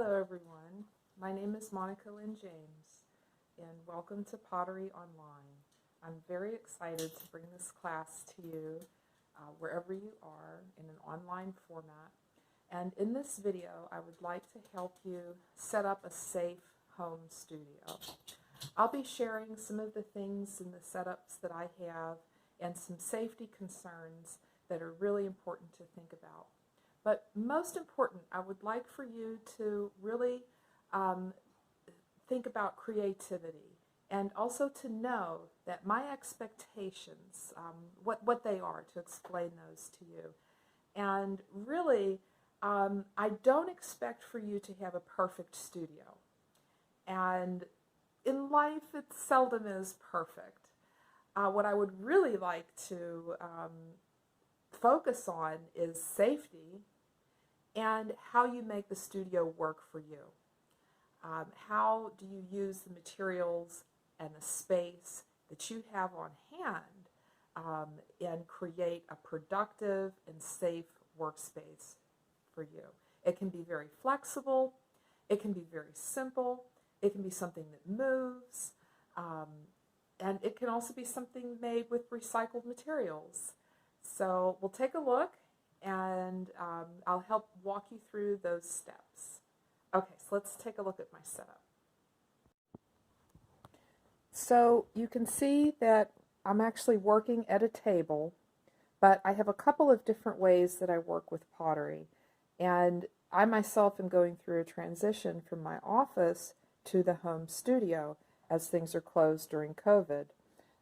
Hello everyone, my name is Lynn James and welcome to Pottery Online. I'm very excited to bring this class to you wherever you are in an online format. And in this video I would like to help you set up a safe home studio. I'll be sharing some of the things and the setups that I have and some safety concerns that are really important to think about. But most important, I would like for you to really think about creativity and also to know that my expectations, what they are, to explain those to you. And really, I don't expect for you to have a perfect studio. And in life, it seldom is perfect. What I would really like to focus on is safety and how you make the studio work for you. How do you use the materials and the space that you have on hand and create a productive and safe workspace for you? It can be very flexible, it can be very simple, it can be something that moves, and it can also be something made with recycled materials. So we'll take a look and I'll help walk you through those steps. Okay, so let's take a look at my setup. So you can see that I'm actually working at a table, but I have a couple of different ways that I work with pottery. And I myself am going through a transition from my office to the home studio as things are closed during COVID.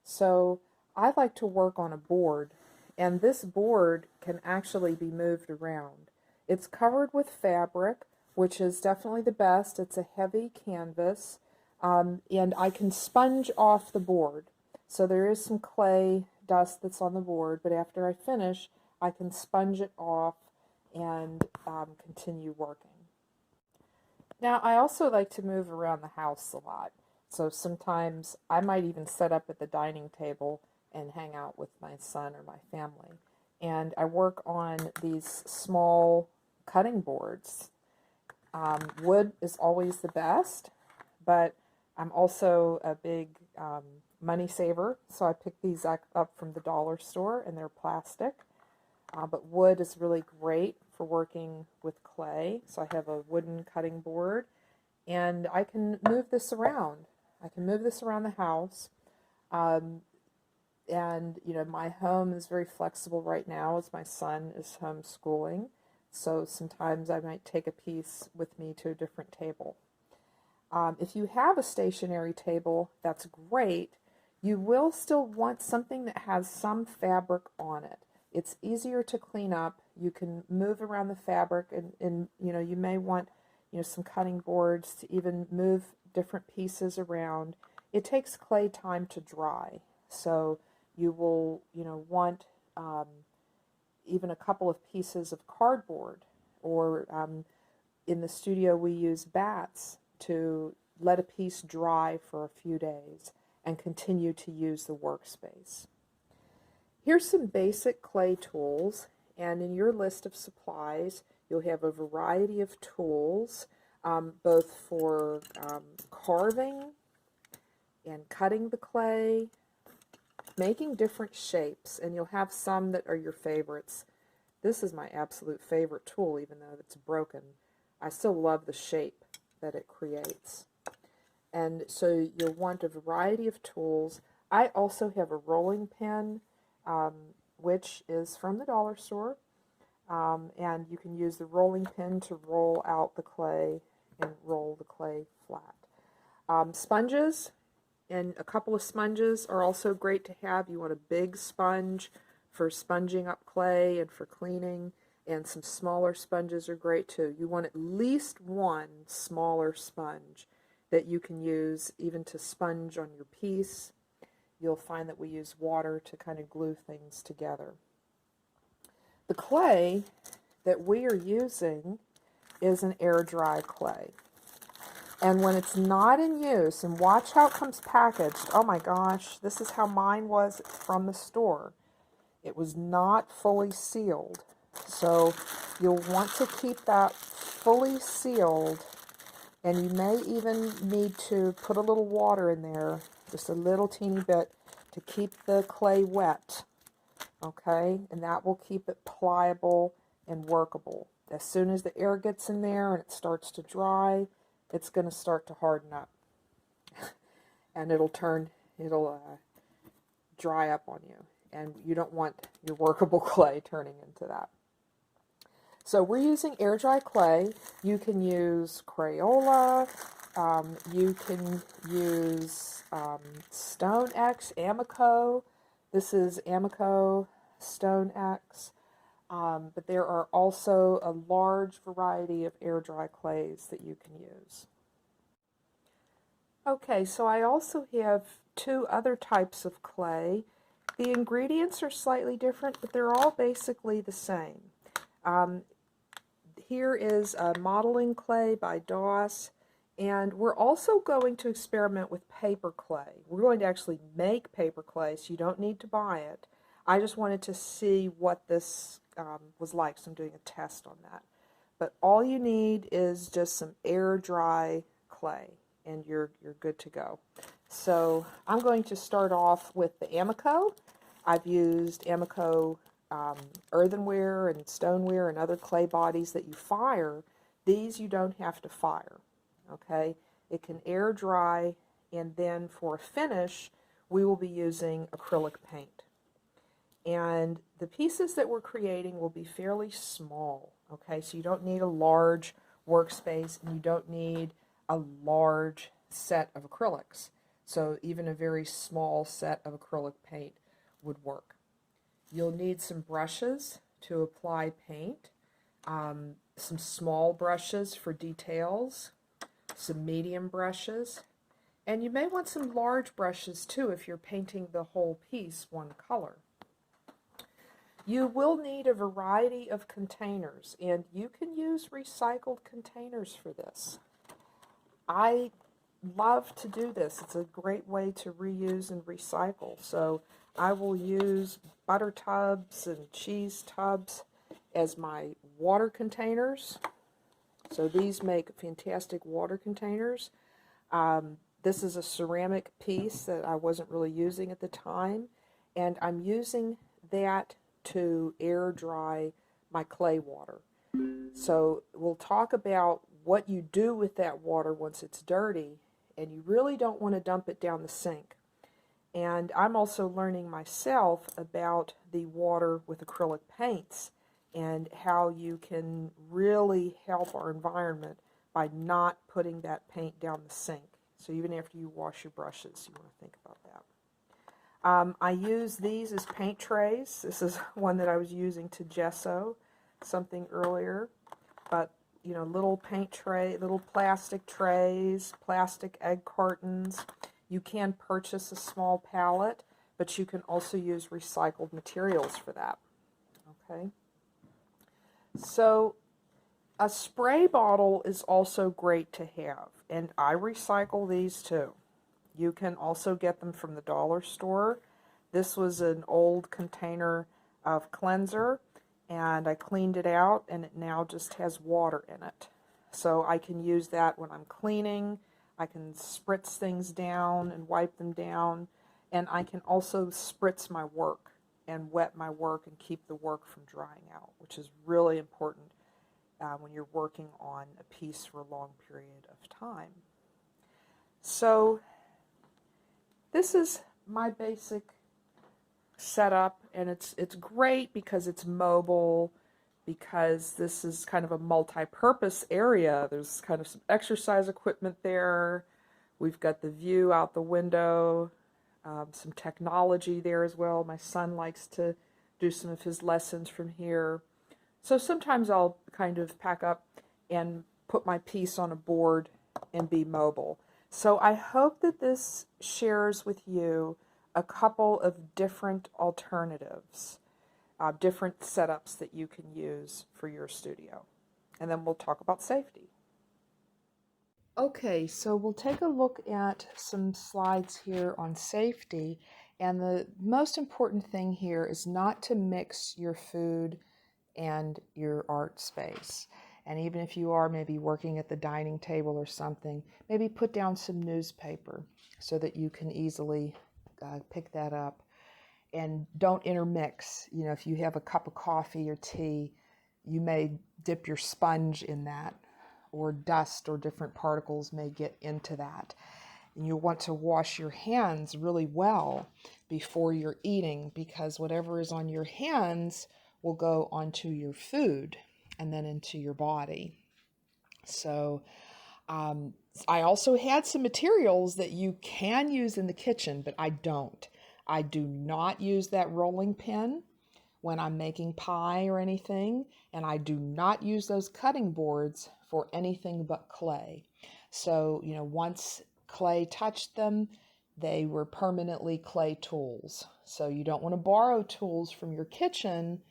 So I like to work on a board. And this board can actually be moved around. It's covered with fabric, which is definitely the best. It's a heavy canvas, and I can sponge off the board. So there is some clay dust that's on the board, but after I finish, I can sponge it off and continue working. Now, I also like to move around the house a lot. So sometimes I might even set up at the dining table and hang out with my son or my family. And I work on these small cutting boards. Wood is always the best, but I'm also a big money saver, so I pick these up from the dollar store, and they're plastic. But wood is really great for working with clay, so I have a wooden cutting board, and I can move this around. I can move this around the house. And, you know, my home is very flexible right now as my son is homeschooling. So sometimes I might take a piece with me to a different table. If you have a stationary table, that's great. You will still want something that has some fabric on it. It's easier to clean up. You can move around the fabric and you know, you may want, you know, some cutting boards to even move different pieces around. It takes clay time to dry. So you will, you know, want even a couple of pieces of cardboard, or in the studio we use bats to let a piece dry for a few days and continue to use the workspace. Here's some basic clay tools, and in your list of supplies you'll have a variety of tools, both for carving and cutting the clay, making different shapes, and you'll have some that are your favorites. This is my absolute favorite tool, even though it's broken. I still love the shape that it creates. And so you'll want a variety of tools. I also have a rolling pin, which is from the dollar store, and you can use the rolling pin to roll out the clay and roll the clay flat. Sponges. And a couple of sponges are also great to have. You want a big sponge for sponging up clay and for cleaning, and some smaller sponges are great too. You want at least one smaller sponge that you can use even to sponge on your piece. You'll find that we use water to kind of glue things together. The clay that we are using is an air dry clay. And when it's not in use, and watch how it comes packaged. Oh my gosh, this is how mine was from the store. It was not fully sealed. So you'll want to keep that fully sealed And you may even need to put a little water in there, just a little teeny bit, to keep the clay wet, okay? And that will keep it pliable and workable. As soon as the air gets in there and it starts to dry, it's going to start to harden up. And it'll dry up on you. And you don't want your workable clay turning into that. So we're using air dry clay. You can use Crayola. You can use Stone X, Amico. This is Amico Stone X. But there are also a large variety of air dry clays that you can use. Okay, so I also have two other types of clay. The ingredients are slightly different, but they're all basically the same. Here is a modeling clay by Doss, and we're also going to experiment with paper clay. We're going to actually make paper clay, so you don't need to buy it. I just wanted to see what this was like, so I'm doing a test on that. But all you need is just some air dry clay, and you're good to go. So I'm going to start off with the Amico. I've used Amico earthenware and stoneware and other clay bodies that you fire. These you don't have to fire, okay? It can air dry, and then for a finish, we will be using acrylic paint. And the pieces that we're creating will be fairly small, okay? So you don't need a large workspace, and you don't need a large set of acrylics. So even a very small set of acrylic paint would work. You'll need some brushes to apply paint, some small brushes for details, some medium brushes, and you may want some large brushes too if you're painting the whole piece one color. You will need a variety of containers, and you can use recycled containers for this. I love to do this. It's a great way to reuse and recycle. So I will use butter tubs and cheese tubs as my water containers. So these make fantastic water containers. This is a ceramic piece that I wasn't really using at the time, and I'm using that to air dry my clay water. So we'll talk about what you do with that water once it's dirty, and you really don't want to dump it down the sink. And I'm also learning myself about the water with acrylic paints and how you can really help our environment by not putting that paint down the sink. So even after you wash your brushes, you want to think about that. I use these as paint trays. This is one that I was using to gesso something earlier. But, you know, little paint tray, little plastic trays, plastic egg cartons. You can purchase a small palette, but you can also use recycled materials for that. Okay. So a spray bottle is also great to have, and I recycle these too. You can also get them from the dollar store. This was an old container of cleanser, and I cleaned it out, and it now just has water in it. So I can use that when I'm cleaning. I can spritz things down and wipe them down, and I can also spritz my work and wet my work and keep the work from drying out, which is really important when you're working on a piece for a long period of time. So this is my basic setup, and it's great because it's mobile, because this is kind of a multi-purpose area. There's kind of some exercise equipment there. We've got the view out the window, some technology there as well. My son likes to do some of his lessons from here. So sometimes I'll kind of pack up and put my piece on a board and be mobile. So I hope that this shares with you a couple of different alternatives, different setups that you can use for your studio. And then we'll talk about safety. Okay, so we'll take a look at some slides here on safety. And the most important thing here is not to mix your food and your art space. And even if you are maybe working at the dining table or something, maybe put down some newspaper so that you can easily pick that up. And don't intermix. You know, if you have a cup of coffee or tea, you may dip your sponge in that, or dust or different particles may get into that. And you'll want to wash your hands really well before you're eating, because whatever is on your hands will go onto your food and then into your body. So I also had some materials that you can use in the kitchen, but I don't. I do not use that rolling pin when I'm making pie or anything, and I do not use those cutting boards for anything but clay. So, you know, once clay touched them, they were permanently clay tools. So you don't want to borrow tools from your kitchen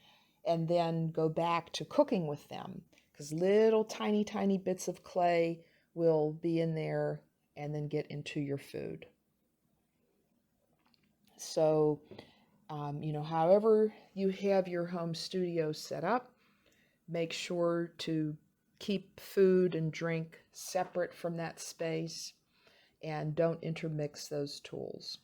and then go back to cooking with them, because little tiny, tiny bits of clay will be in there and then get into your food. So, you know, however you have your home studio set up, make sure to keep food and drink separate from that space and don't intermix those tools.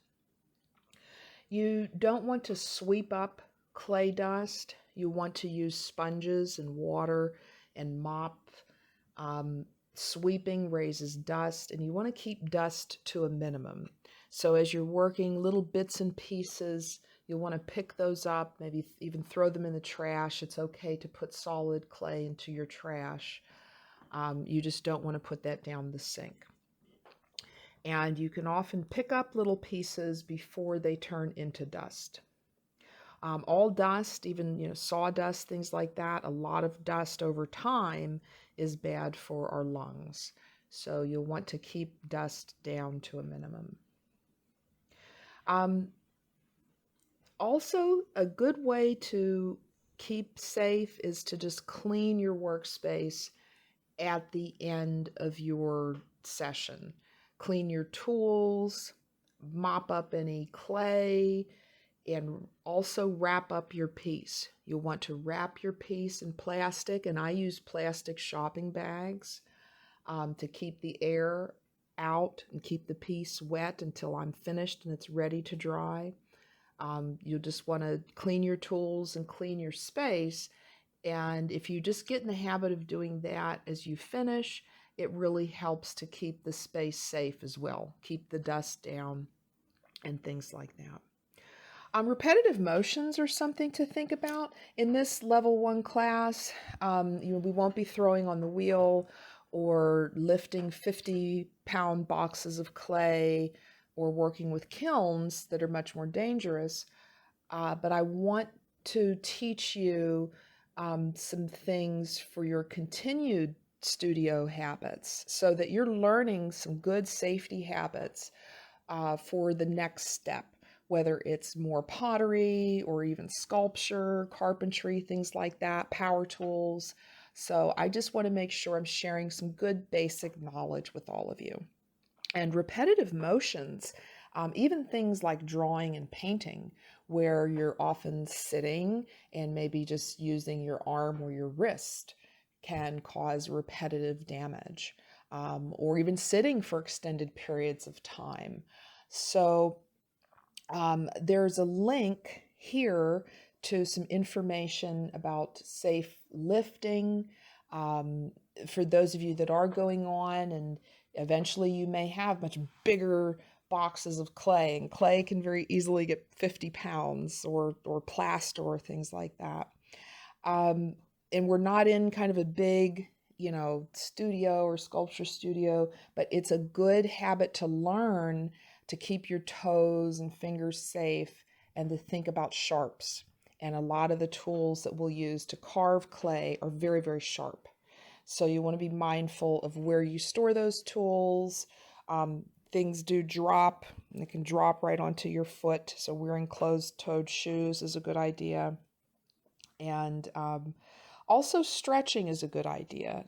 You don't want to sweep up clay dust. You want to use sponges and water and mop. Sweeping raises dust, and you want to keep dust to a minimum. So as you're working little bits and pieces, you'll want to pick those up, maybe even throw them in the trash. It's okay to put solid clay into your trash. You just don't want to put that down the sink. And you can often pick up little pieces before they turn into dust. All dust, even sawdust, things like that, a lot of dust over time is bad for our lungs. So you'll want to keep dust down to a minimum. Also, a good way to keep safe is to just clean your workspace at the end of your session. Clean your tools, mop up any clay, and also wrap up your piece. You'll want to wrap your piece in plastic, and I use plastic shopping bags to keep the air out and keep the piece wet until I'm finished and it's ready to dry. You just want to clean your tools and clean your space. And if you just get in the habit of doing that as you finish, it really helps to keep the space safe as well. Keep the dust down and things like that. Repetitive motions are something to think about. In this level 1 class, we won't be throwing on the wheel or lifting 50-pound boxes of clay or working with kilns that are much more dangerous. But I want to teach you some things for your continued studio habits so that you're learning some good safety habits for the next step, whether it's more pottery or even sculpture, carpentry, things like that, power tools. So I just want to make sure I'm sharing some good basic knowledge with all of you. And repetitive motions, even things like drawing and painting, where you're often sitting and maybe just using your arm or your wrist, can cause repetitive damage, or even sitting for extended periods of time. So there's a link here to some information about safe lifting for those of you that are going on, and eventually you may have much bigger boxes of clay, and clay can very easily get 50 pounds or plaster or things like that. And we're not in kind of a big, studio or sculpture studio, but it's a good habit to learn to keep your toes and fingers safe and to think about sharps. And a lot of the tools that we'll use to carve clay are very, very sharp. So you want to be mindful of where you store those tools. Things do drop. They can drop right onto your foot. So wearing closed-toed shoes is a good idea. And also stretching is a good idea.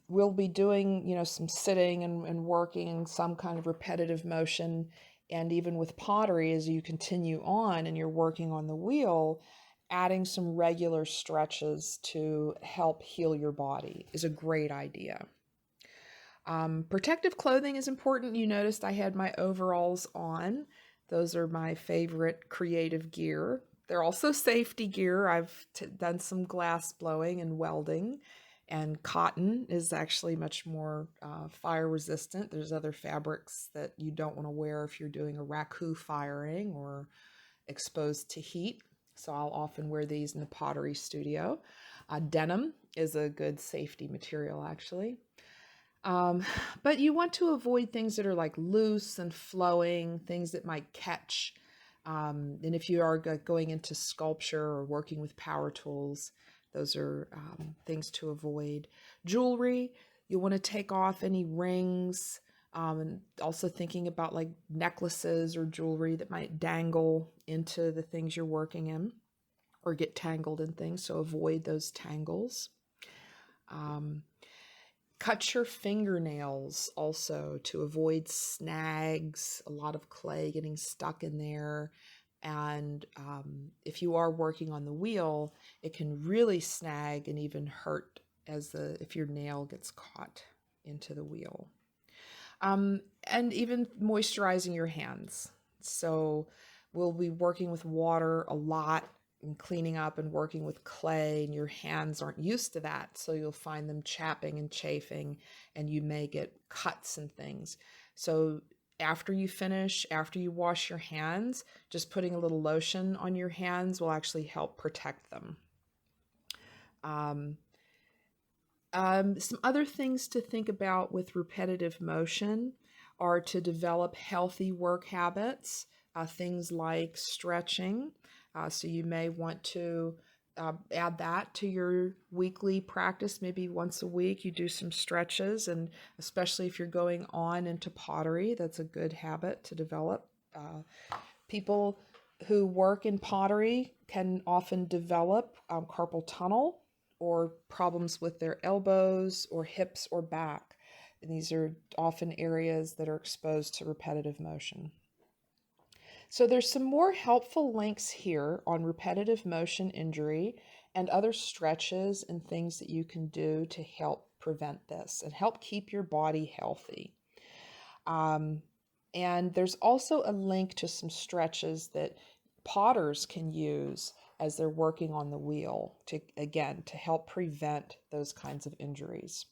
We'll be doing, some sitting and working, some kind of repetitive motion. And even with pottery, as you continue on and you're working on the wheel, adding some regular stretches to help heal your body is a great idea. Protective clothing is important. You noticed I had my overalls on. Those are my favorite creative gear. They're also safety gear. I've done some glass blowing and welding, and cotton is actually much more fire resistant. There's other fabrics that you don't want to wear if you're doing a raku firing or exposed to heat. So I'll often wear these in the pottery studio. Denim is a good safety material, actually. Um, but you want to avoid things that are like loose and flowing, things that might catch. And if you are going into sculpture or working with power tools, those are things to avoid. Jewelry, you want to take off any rings, and also thinking about like necklaces or jewelry that might dangle into the things you're working in or get tangled in things. So avoid those tangles. Um, Cut your fingernails also to avoid snags, a lot of clay getting stuck in there. And if you are working on the wheel, it can really snag and even hurt if your nail gets caught into the wheel. And even moisturizing your hands. So we'll be working with water a lot and cleaning up and working with clay, and your hands aren't used to that. So you'll find them chapping and chafing, and you may get cuts and things. So after you finish, after you wash your hands, just putting a little lotion on your hands will actually help protect them. Some other things to think about with repetitive motion are to develop healthy work habits, things like stretching. So you may want to add that to your weekly practice. Maybe once a week you do some stretches, and especially if you're going on into pottery, that's a good habit to develop. People who work in pottery can often develop carpal tunnel or problems with their elbows or hips or back. And these are often areas that are exposed to repetitive motion. So there's some more helpful links here on repetitive motion injury and other stretches and things that you can do to help prevent this and help keep your body healthy. And there's also a link to some stretches that potters can use as they're working on the wheel to help prevent those kinds of injuries.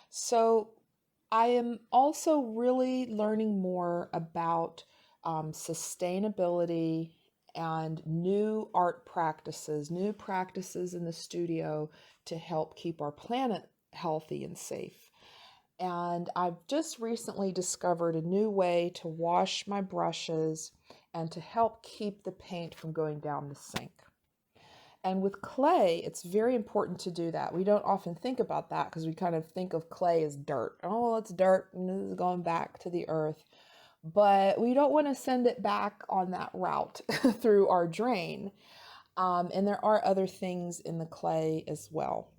So I am also really learning more about sustainability and new art practices, new practices in the studio to help keep our planet healthy and safe. And I've just recently discovered a new way to wash my brushes and to help keep the paint from going down the sink. And with clay, it's very important to do that. We don't often think about that because we kind of think of clay as dirt. Oh, well, it's dirt and it's going back to the earth. But we don't want to send it back on that route through our drain. And there are other things in the clay as well.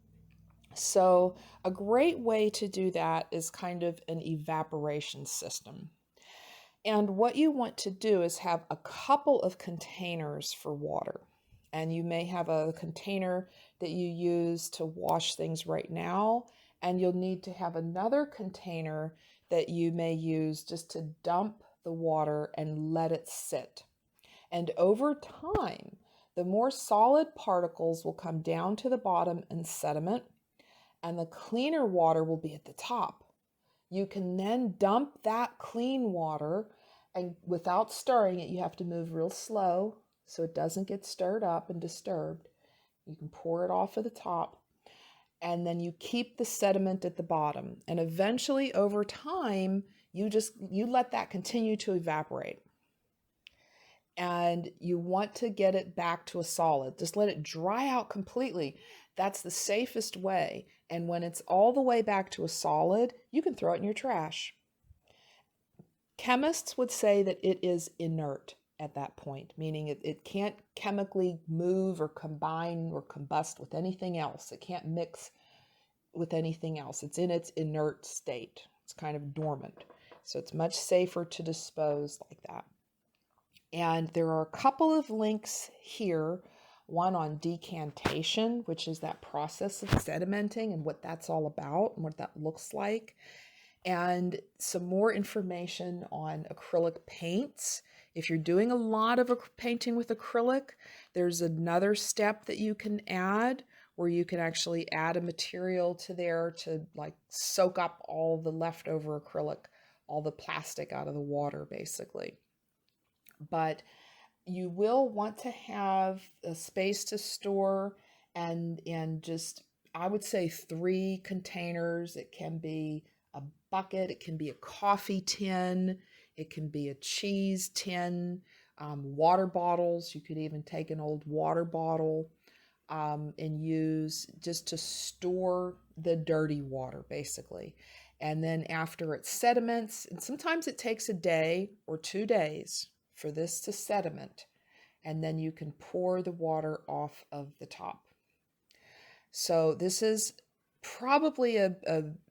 So a great way to do that is kind of an evaporation system. And what you want to do is have a couple of containers for water. And you may have a container that you use to wash things right now, and you'll need to have another container that you may use just to dump the water and let it sit. And over time, the more solid particles will come down to the bottom in sediment, and the cleaner water will be at the top. You can then dump that clean water, and without stirring it, you have to move real slow so it doesn't get stirred up and disturbed. You can pour it off of the top, and then you keep the sediment at the bottom. And eventually, over time, you let that continue to evaporate. And you want to get it back to a solid. Just let it dry out completely. That's the safest way. And when it's all the way back to a solid, you can throw it in your trash. Chemists would say that it is inert at that point, meaning it can't chemically move or combine or combust with anything else. It can't mix with anything else. It's in its inert state. It's kind of dormant. So it's much safer to dispose like that. And there are a couple of links here one on decantation, which is that process of sedimenting and what that's all about and what that looks like, and some more information on acrylic paints. If you're doing a lot of painting with acrylic, there's another step that you can add where you can actually add a material to there to like soak up all the leftover acrylic, all the plastic out of the water basically. But you will want to have a space to store and just, I would say, 3 containers. It can be a bucket, it can be a coffee tin, it can be a cheese tin, water bottles. You could even take an old water bottle and use just to store the dirty water basically. And then after it sediments, and sometimes it takes a day or 2 days for this to sediment, and then you can pour the water off of the top. So this is probably a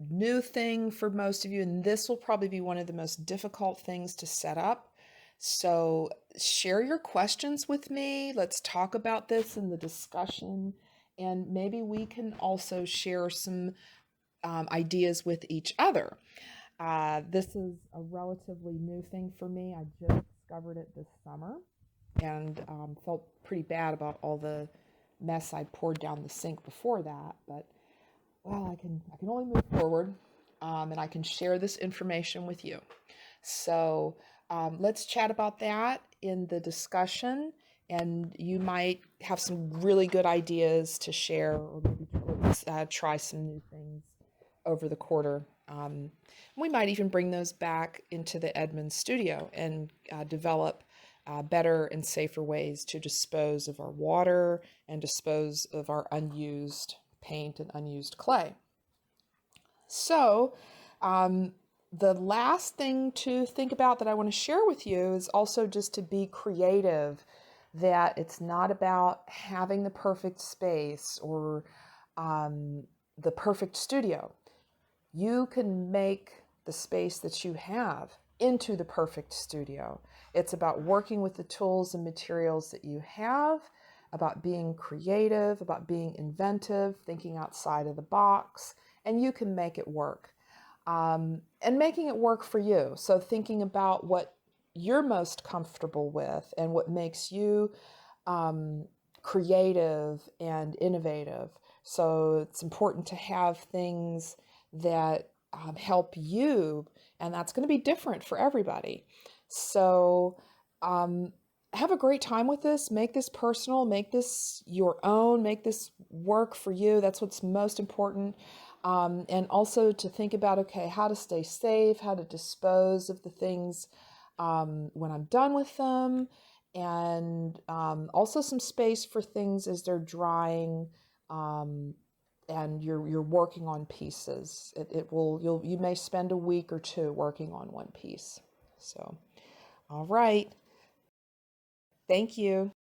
new thing for most of you, and this will probably be one of the most difficult things to set up. So share your questions with me. Let's talk about this in the discussion, and maybe we can also share some ideas with each other. This is a relatively new thing for me. I just discovered it this summer and felt pretty bad about all the mess I poured down the sink before that. But well, I can only move forward, and I can share this information with you. So let's chat about that in the discussion, and you might have some really good ideas to share, or maybe try some new things over the quarter. We might even bring those back into the Edmonds studio and develop better and safer ways to dispose of our water and dispose of our unused paint and unused clay. So, the last thing to think about that I want to share with you is also just to be creative, that it's not about having the perfect space or the perfect studio. You can make the space that you have into the perfect studio. It's about working with the tools and materials that you have, about being creative, about being inventive, thinking outside of the box, and you can make it work. And making it work for you. So thinking about what you're most comfortable with and what makes you creative and innovative. So it's important to have things that help you, and that's going to be different for everybody. So have a great time with this. Make this personal, make this your own, make this work for you. That's what's most important. And also to think about, okay, how to stay safe, how to dispose of the things when I'm done with them, and also some space for things as they're drying, and you're working on pieces. You may spend a week or 2 working on one piece. So, all right. Thank you.